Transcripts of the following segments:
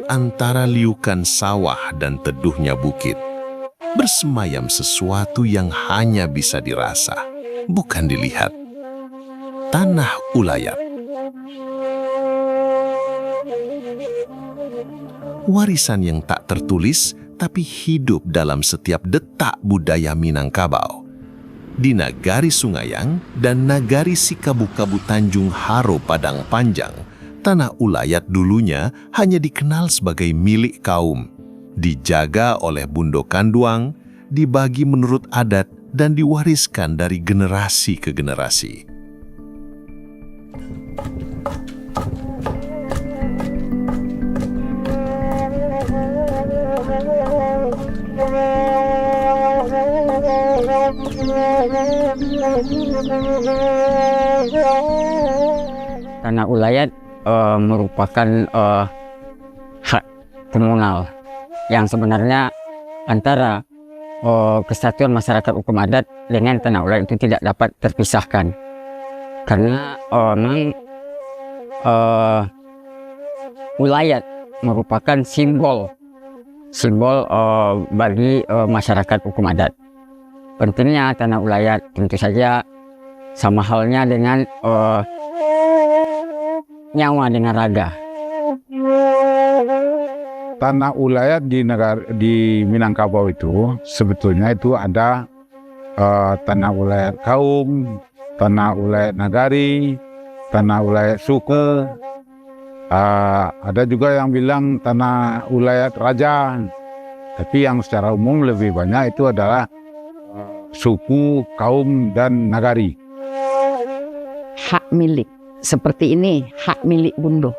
Di antara liukan sawah dan teduhnya bukit, bersemayam sesuatu yang hanya bisa dirasa, bukan dilihat. Tanah Ulayat. Warisan yang tak tertulis tapi hidup dalam setiap detak budaya Minangkabau. Di Nagari Sungayang dan Nagari Sikabu-Kabu Tanjung Haro Padang Panjang, Tanah Ulayat dulunya hanya dikenal sebagai milik kaum, dijaga oleh Bundo Kanduang, dibagi menurut adat dan diwariskan dari generasi ke generasi. Tanah Ulayat merupakan hak komunal yang sebenarnya antara kesatuan masyarakat hukum adat dengan Tanah Ulayat itu tidak dapat terpisahkan, karena memang Ulayat merupakan simbol bagi masyarakat hukum adat. Pentingnya Tanah Ulayat tentu saja sama halnya dengan nyawa dengan raga. Tanah Ulayat di Minangkabau itu sebetulnya itu ada Tanah Ulayat kaum, Tanah Ulayat nagari, Tanah Ulayat suku. Ada juga yang bilang Tanah Ulayat raja. Tapi yang secara umum lebih banyak itu adalah suku, kaum, dan nagari. Hak milik seperti ini, hak milik Bundo,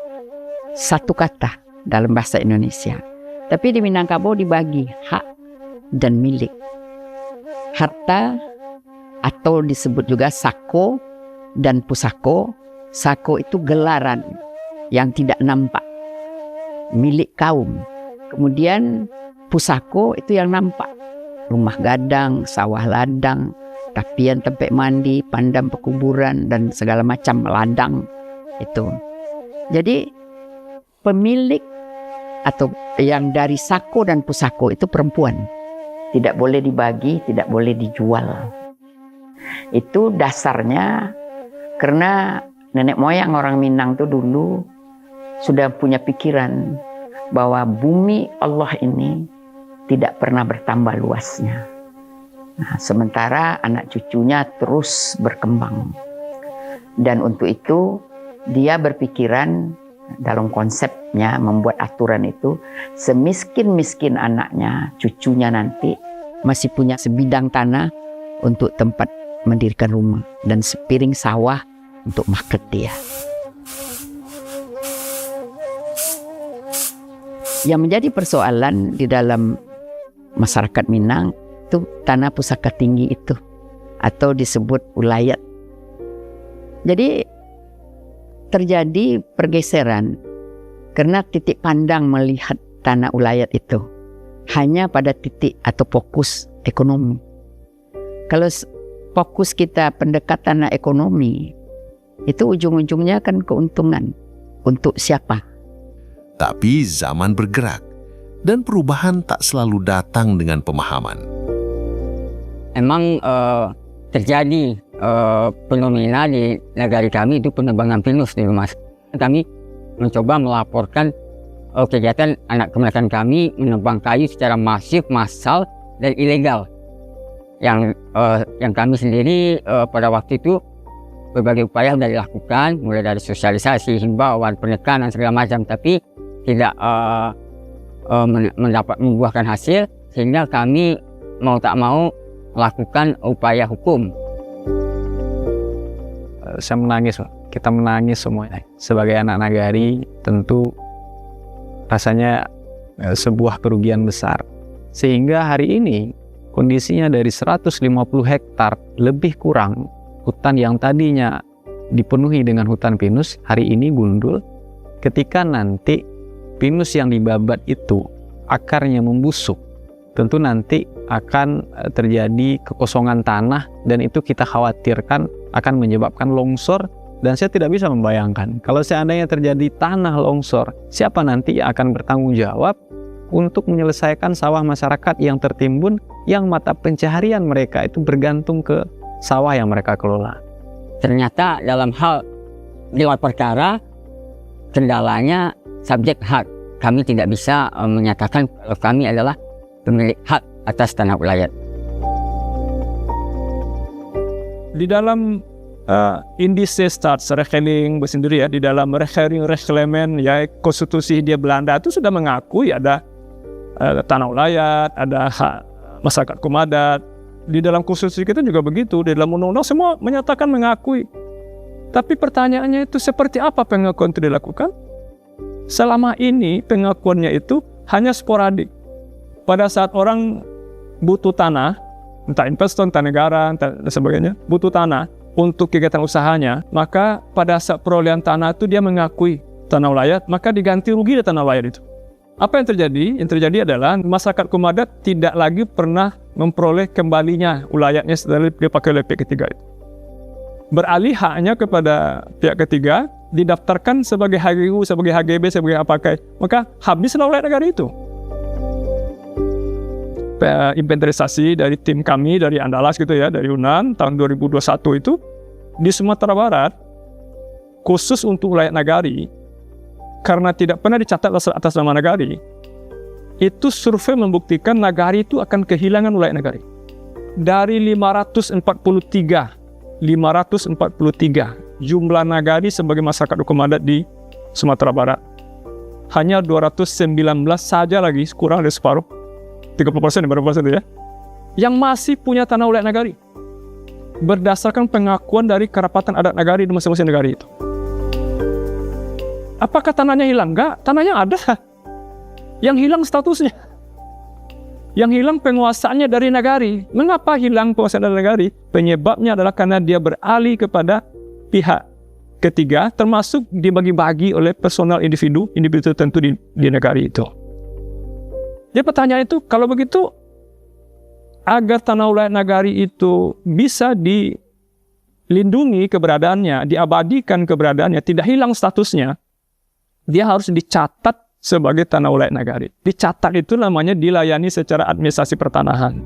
satu kata dalam bahasa Indonesia. Tapi di Minangkabau dibagi hak dan milik. Harta atau disebut juga sako dan pusako. Sako itu gelaran yang tidak nampak, milik kaum. Kemudian pusako itu yang nampak, rumah gadang, sawah ladang, tapian tempat mandi, pandam pekuburan, dan segala macam ladang itu. Jadi pemilik atau yang dari sako dan pusako itu perempuan. Tidak boleh dibagi, tidak boleh dijual. Itu dasarnya karena nenek moyang orang Minang itu dulu sudah punya pikiran bahwa bumi Allah ini tidak pernah bertambah luasnya. Nah, sementara anak cucunya terus berkembang. Dan untuk itu dia berpikiran dalam konsepnya membuat aturan itu, semiskin-miskin anaknya, cucunya nanti masih punya sebidang tanah untuk tempat mendirikan rumah dan sepiring sawah untuk market dia. Yang menjadi persoalan di dalam masyarakat Minang itu tanah pusaka tinggi itu, atau disebut ulayat. Jadi terjadi pergeseran karena titik pandang melihat tanah ulayat itu hanya pada titik atau fokus ekonomi. Kalau fokus kita pendekatan ekonomi, itu ujung-ujungnya kan keuntungan untuk siapa? Tapi zaman bergerak dan perubahan tak selalu datang dengan pemahaman. Emang terjadi fenomena di negara kami itu penebangan pinus di rumah. Kami mencoba melaporkan kegiatan anak kemerdekaan kami menebang kayu secara masif, massal, dan ilegal. Yang kami sendiri pada waktu itu berbagai upaya sudah dilakukan, mulai dari sosialisasi, himbauan, penekanan segala macam, tapi tidak mendapat membuahkan hasil, sehingga kami mau tak mau melakukan upaya hukum. Saya menangis, kita menangis semuanya. Sebagai anak nagari tentu rasanya sebuah kerugian besar. Sehingga hari ini kondisinya dari 150 hektar lebih kurang hutan yang tadinya dipenuhi dengan hutan pinus, hari ini gundul. Ketika nanti pinus yang dibabat itu akarnya membusuk, tentu nanti akan terjadi kekosongan tanah, dan itu kita khawatirkan akan menyebabkan longsor Dan saya tidak bisa membayangkan kalau seandainya terjadi tanah longsor, siapa nanti yang akan bertanggung jawab untuk menyelesaikan sawah masyarakat yang tertimbun, yang mata pencaharian mereka itu bergantung ke sawah yang mereka kelola. Ternyata dalam hal gelar perkara, kendalanya subjek hak. Kami tidak bisa menyatakan kalau kami adalah pemilik hak atas tanah ulayat. Di dalam indise staatsrechtelijk sendiri ya, di dalam regering ya konstitusi dia Belanda itu sudah mengakui ada tanah ulayat, ada hak masyarakat komadat. Di dalam konstitusi kita juga begitu, di dalam undang-undang semua menyatakan mengakui. Tapi pertanyaannya itu seperti apa pengakuan itu dilakukan? Selama ini pengakuannya itu hanya sporadik. Pada saat orang butuh tanah, entah investor, entah negara, entah dan sebagainya, butuh tanah untuk kegiatan usahanya, maka pada saat perolehan tanah itu dia mengakui tanah ulayat, maka diganti rugi dari tanah ulayat itu. Apa yang terjadi? Yang terjadi adalah masyarakat komadat tidak lagi pernah memperoleh kembalinya ulayatnya setelah dipakai oleh pihak ketiga itu. Beralih haknya kepada pihak ketiga, didaftarkan sebagai HGU, sebagai HGB, sebagai apakai, maka habislah ulayat negara itu. Inventarisasi dari tim kami, dari Andalas gitu ya, dari UNAN tahun 2021 itu, di Sumatera Barat, khusus untuk ulayat nagari, karena tidak pernah dicatat atas nama nagari, itu survei membuktikan nagari itu akan kehilangan ulayat nagari. Dari 543 jumlah nagari sebagai masyarakat hukum adat di Sumatera Barat, hanya 219 saja lagi, kurang dari separuh, 30% berapa persen ya, yang masih punya tanah ulayat nagari berdasarkan pengakuan dari kerapatan adat nagari di masing-masing negari itu. Apakah tanahnya hilang? Enggak, tanahnya ada. Yang hilang statusnya, yang hilang penguasaannya dari nagari. Mengapa hilang penguasaan dari nagari? Penyebabnya adalah karena dia beralih kepada pihak ketiga, termasuk dibagi-bagi oleh personal individu tertentu di negari itu. Jadi pertanyaan itu, kalau begitu, agar tanah ulayat nagari itu bisa dilindungi keberadaannya, diabadikan keberadaannya, tidak hilang statusnya, dia harus dicatat sebagai tanah ulayat nagari. Dicatat itu namanya dilayani secara administrasi pertanahan.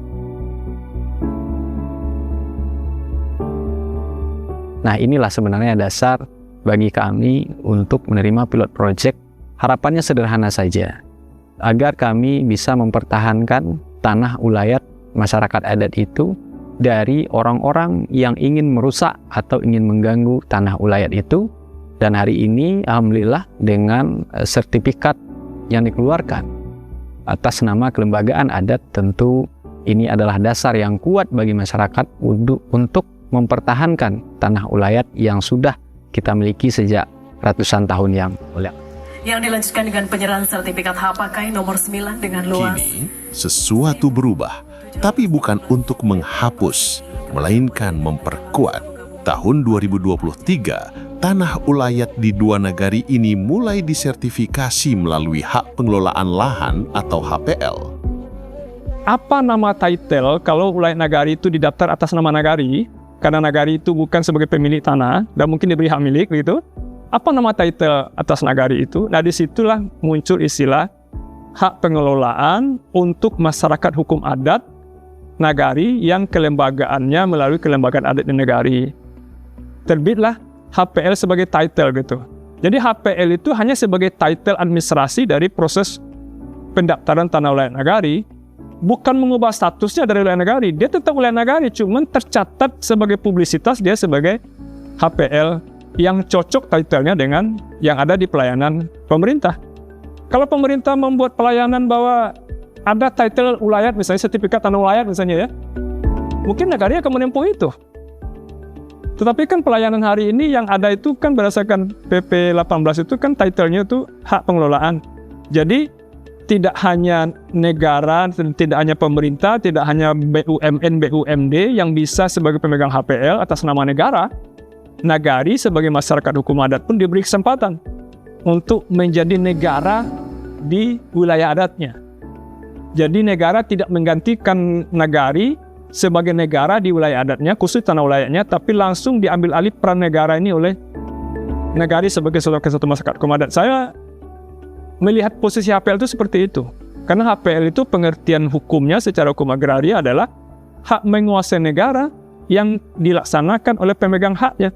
Nah, inilah sebenarnya dasar bagi kami untuk menerima pilot project. Harapannya sederhana saja, agar kami bisa mempertahankan tanah ulayat masyarakat adat itu dari orang-orang yang ingin merusak atau ingin mengganggu tanah ulayat itu. Dan hari ini alhamdulillah dengan sertifikat yang dikeluarkan atas nama kelembagaan adat, tentu ini adalah dasar yang kuat bagi masyarakat untuk mempertahankan tanah ulayat yang sudah kita miliki sejak ratusan tahun yang lalu. Yang dilanjutkan dengan penyerahan sertifikat hak pakai nomor 9 dengan luas. Kini, sesuatu berubah, tapi bukan untuk menghapus, melainkan memperkuat. Tahun 2023, tanah ulayat di dua nagari ini mulai disertifikasi melalui hak pengelolaan lahan atau HPL. Apa nama title kalau ulayat nagari itu didaftar atas nama nagari, karena nagari itu bukan sebagai pemilik tanah dan mungkin diberi hak milik begitu? Apa nama title atas nagari itu? Nah, disitulah muncul istilah hak pengelolaan untuk masyarakat hukum adat nagari yang kelembagaannya melalui kelembagaan adat di nagari. Terbitlah HPL sebagai title gitu. Jadi HPL itu hanya sebagai title administrasi dari proses pendaftaran tanah ulayat nagari, bukan mengubah statusnya dari ulayat nagari. Dia tetap ulayat nagari, cuman tercatat sebagai publisitas dia sebagai HPL yang cocok title-nya dengan yang ada di pelayanan pemerintah. Kalau pemerintah membuat pelayanan bahwa ada title ulayat, misalnya sertifikat tanah ulayat misalnya ya, mungkin nagari akan menempuh itu. Tetapi kan pelayanan hari ini yang ada itu kan berdasarkan PP 18 itu kan title-nya itu hak pengelolaan. Jadi tidak hanya negara, tidak hanya pemerintah, tidak hanya BUMN, BUMD yang bisa sebagai pemegang HPL atas nama negara. Nagari sebagai masyarakat hukum adat pun diberi kesempatan untuk menjadi negara di wilayah adatnya. Jadi negara tidak menggantikan nagari sebagai negara di wilayah adatnya, khusus tanah ulayatnya, tapi langsung diambil alih peran negara ini oleh Nagari sebagai salah satu masyarakat kaum adat. Saya melihat posisi HPL itu seperti itu. Karena HPL itu pengertian hukumnya secara hukum agraria adalah hak menguasai negara yang dilaksanakan oleh pemegang haknya.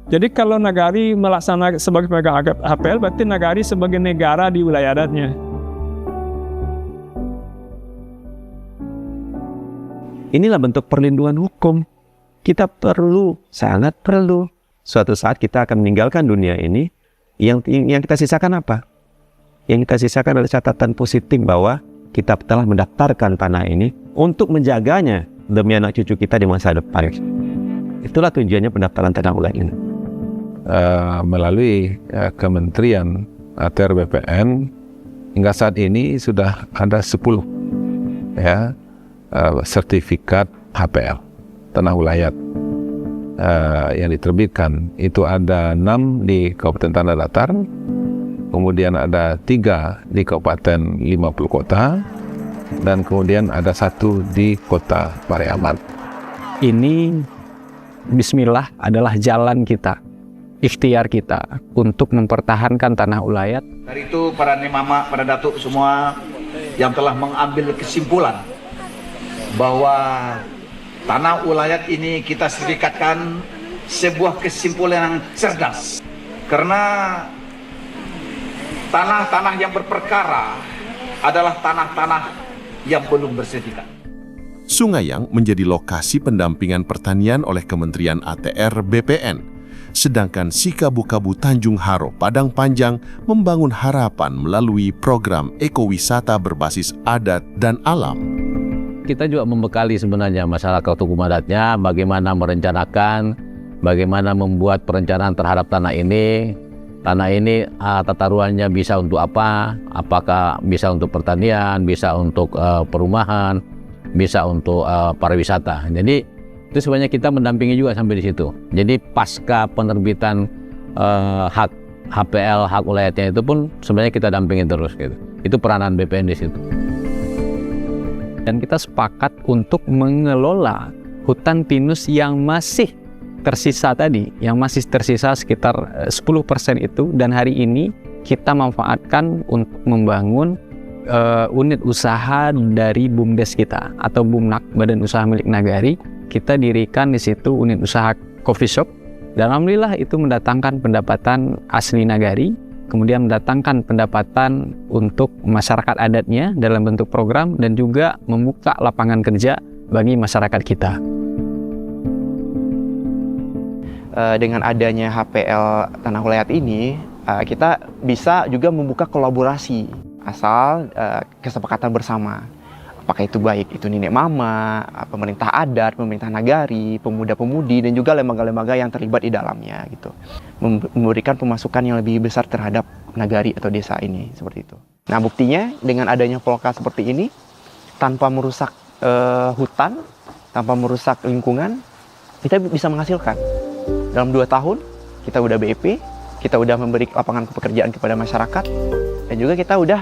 Jadi kalau nagari melaksanakan sebagai pemegang HPL, berarti nagari sebagai negara di wilayah adatnya. Inilah bentuk perlindungan hukum. Kita perlu, sangat perlu. Suatu saat kita akan meninggalkan dunia ini, yang kita sisakan apa? Yang kita sisakan adalah catatan positif bahwa kita telah mendaftarkan tanah ini untuk menjaganya demi anak cucu kita di masa depan. Itulah tujuannya pendaftaran tanah ulayat ini. Melalui Kementerian ATR BPN hingga saat ini sudah ada 10 sertifikat HPL tanah ulayat yang diterbitkan. Itu ada 6 di Kabupaten Tanah Datar, kemudian ada 3 di Kabupaten 50 Kota, dan kemudian ada 1 di Kota Pariaman. Ini bismillah adalah jalan kita, ikhtiar kita untuk mempertahankan tanah ulayat. Dari itu para nimama, para datuk semua yang telah mengambil kesimpulan bahwa tanah ulayat ini kita sertifikatkan sebuah kesimpulan yang cerdas. Karena tanah-tanah yang berperkara adalah tanah-tanah yang belum bersertifikat. Sungayang menjadi lokasi pendampingan pertanian oleh Kementerian ATR BPN. Sedangkan Sikabu-Kabu Tanjung Haro Padang Panjang membangun harapan melalui program ekowisata berbasis adat dan alam. Kita juga membekali sebenarnya masyarakat hukum adatnya bagaimana merencanakan, bagaimana membuat perencanaan terhadap tanah ini. Tanah ini tata ruangnya bisa untuk apa? Apakah bisa untuk pertanian, bisa untuk perumahan, bisa untuk pariwisata. Jadi itu sebenarnya kita mendampingi juga sampai di situ. Jadi pasca penerbitan hak HPL, hak ulayatnya itu pun sebenarnya kita dampingin terus gitu. Itu peranan BPN di situ. Dan kita sepakat untuk mengelola hutan pinus yang masih tersisa tadi, yang masih tersisa sekitar 10% itu, dan hari ini kita manfaatkan untuk membangun unit usaha dari BUMDes kita atau BUMNAK, Badan Usaha Milik Nagari. Kita dirikan di situ unit usaha coffee shop, dan alhamdulillah itu mendatangkan pendapatan asli Nagari, kemudian mendatangkan pendapatan untuk masyarakat adatnya dalam bentuk program, dan juga membuka lapangan kerja bagi masyarakat kita. Dengan adanya HPL Tanah Ulayat ini, kita bisa juga membuka kolaborasi asal kesepakatan bersama. Apakah itu baik itu nenek mama, pemerintah adat, pemerintah nagari, pemuda-pemudi, dan juga lembaga-lembaga yang terlibat di dalamnya gitu. Memberikan pemasukan yang lebih besar terhadap nagari atau desa ini, seperti itu. Nah, buktinya dengan adanya Polka seperti ini, tanpa merusak hutan, tanpa merusak lingkungan, kita bisa menghasilkan. Dalam 2 tahun, kita udah BEP, kita udah memberi lapangan pekerjaan kepada masyarakat, dan juga kita udah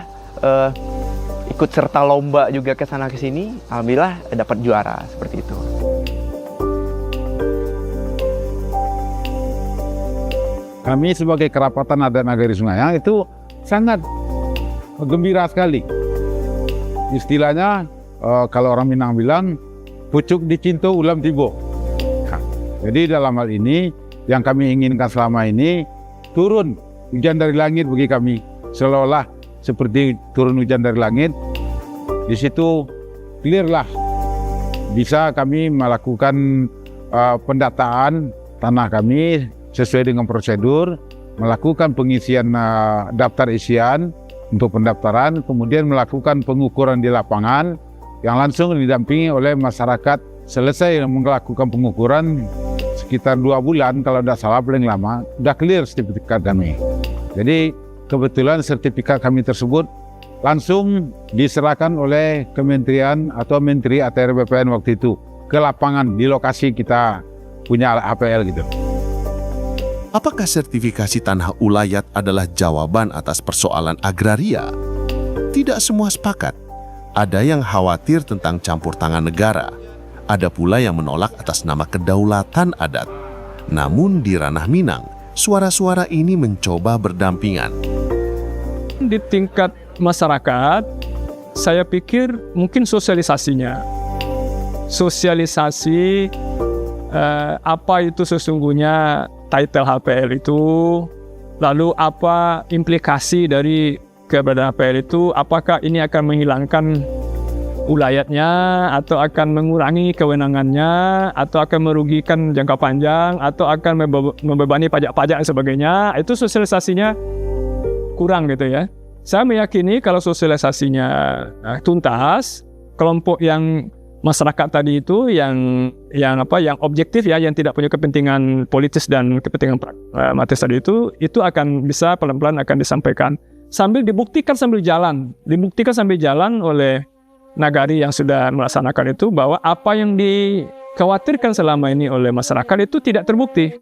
ikut serta lomba juga ke sana ke sini, alhamdulillah dapat juara seperti itu. Kami sebagai kerapatan adat Nagari Sungayang itu sangat gembira sekali. Istilahnya kalau orang Minang bilang pucuk dicinto ulam tibo. Jadi dalam hal ini yang kami inginkan selama ini turun hujan dari langit bagi kami, seolah-olah seperti turun hujan dari langit. Di situ clear lah, bisa kami melakukan pendataan tanah kami sesuai dengan prosedur, melakukan pengisian daftar isian untuk pendaftaran, kemudian melakukan pengukuran di lapangan yang langsung didampingi oleh masyarakat. Selesai melakukan pengukuran sekitar 2 bulan, kalau tidak salah paling lama, sudah clear sertifikat kami. Jadi kebetulan sertifikat kami tersebut langsung diserahkan oleh Kementerian atau Menteri ATR BPN waktu itu ke lapangan di lokasi kita punya HPL gitu. Apakah sertifikasi tanah ulayat adalah jawaban atas persoalan agraria? Tidak semua sepakat. Ada yang khawatir tentang campur tangan negara. Ada pula yang menolak atas nama kedaulatan adat. Namun di ranah Minang, suara-suara ini mencoba berdampingan. Di tingkat masyarakat, saya pikir mungkin sosialisasinya. Sosialisasi apa itu sesungguhnya title HPL itu, lalu apa implikasi dari keberadaan HPL itu, apakah ini akan menghilangkan ulayatnya, atau akan mengurangi kewenangannya, atau akan merugikan jangka panjang, atau akan membebani pajak-pajak dan sebagainya. Itu sosialisasinya kurang gitu ya. Saya meyakini kalau sosialisasinya tuntas, kelompok yang masyarakat tadi itu yang objektif ya, yang tidak punya kepentingan politis dan kepentingan pragmatis tadi itu akan bisa pelan-pelan akan disampaikan sambil dibuktikan sambil jalan oleh nagari yang sudah melaksanakan itu, bahwa apa yang dikhawatirkan selama ini oleh masyarakat itu tidak terbukti.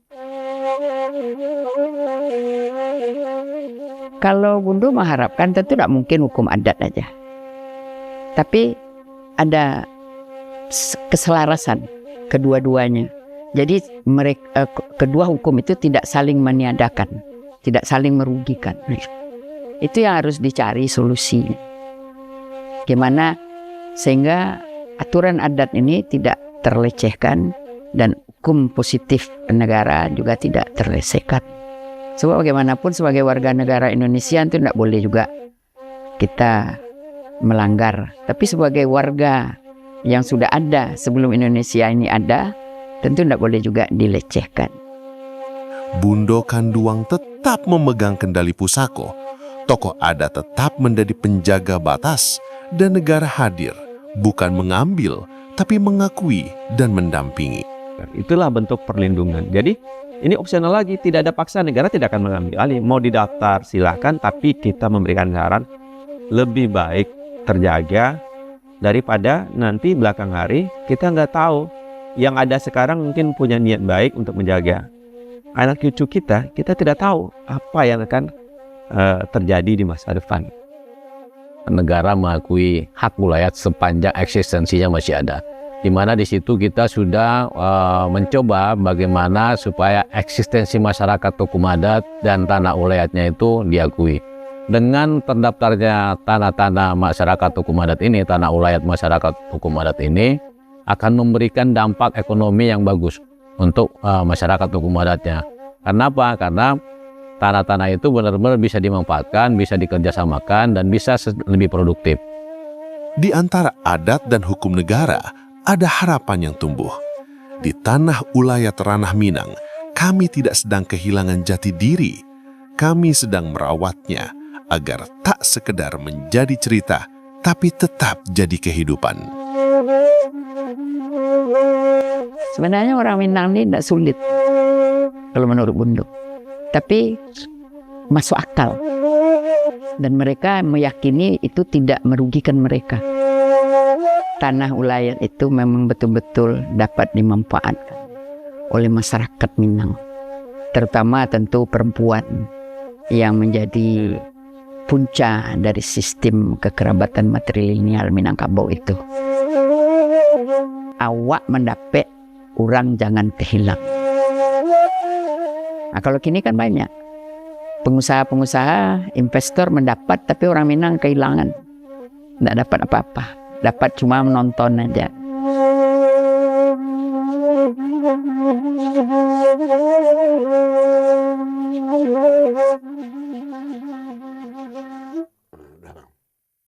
Kalau Bundo mengharapkan tentu tidak mungkin hukum adat aja, tapi ada keselarasan kedua-duanya. Jadi mereka kedua hukum itu tidak saling meniadakan, tidak saling merugikan. Itu yang harus dicari solusinya. Gimana sehingga aturan adat ini tidak terlecehkan dan hukum positif negara juga tidak terlecehkan. Sebab bagaimanapun sebagai warga negara Indonesia itu tidak boleh juga kita melanggar. Tapi sebagai warga yang sudah ada sebelum Indonesia ini ada, tentu tidak boleh juga dilecehkan. Bundo Kanduang tetap memegang kendali pusako. Tokoh adat tetap menjadi penjaga batas dan negara hadir, bukan mengambil, tapi mengakui dan mendampingi. Itulah bentuk perlindungan. Jadi ini opsional lagi, tidak ada paksa, negara tidak akan mengambil alih. Mau didaftar silahkan, tapi kita memberikan saran lebih baik terjaga daripada nanti belakang hari kita nggak tahu. Yang ada sekarang mungkin punya niat baik untuk menjaga anak cucu kita tidak tahu apa yang akan terjadi di masa depan. Negara mengakui hak wilayah sepanjang eksistensinya masih ada, di mana di situ kita sudah mencoba bagaimana supaya eksistensi masyarakat hukum adat dan tanah wilayahnya itu diakui. Dengan terdaftarnya tanah-tanah masyarakat hukum adat ini, tanah wilayah masyarakat hukum adat ini akan memberikan dampak ekonomi yang bagus untuk masyarakat hukum adatnya. Kenapa? Karena tanah-tanah itu benar-benar bisa dimanfaatkan, bisa dikerjasamakan, dan bisa lebih produktif. Di antara adat dan hukum negara, ada harapan yang tumbuh. Di tanah ulayat ranah Minang, kami tidak sedang kehilangan jati diri. Kami sedang merawatnya agar tak sekedar menjadi cerita, tapi tetap jadi kehidupan. Sebenarnya orang Minang ini tidak sulit, kalau menurut Bundo. Tapi masuk akal. Dan mereka meyakini itu tidak merugikan mereka. Tanah ulayat itu memang betul-betul dapat dimanfaatkan oleh masyarakat Minang. Terutama tentu perempuan yang menjadi punca dari sistem kekerabatan matrilineal Minangkabau itu. Awak mendapat, orang jangan kehilang. Nah, kalau kini kan banyak pengusaha-pengusaha, investor mendapat tapi orang Minang kehilangan, tidak dapat apa-apa, dapat cuma menonton aja.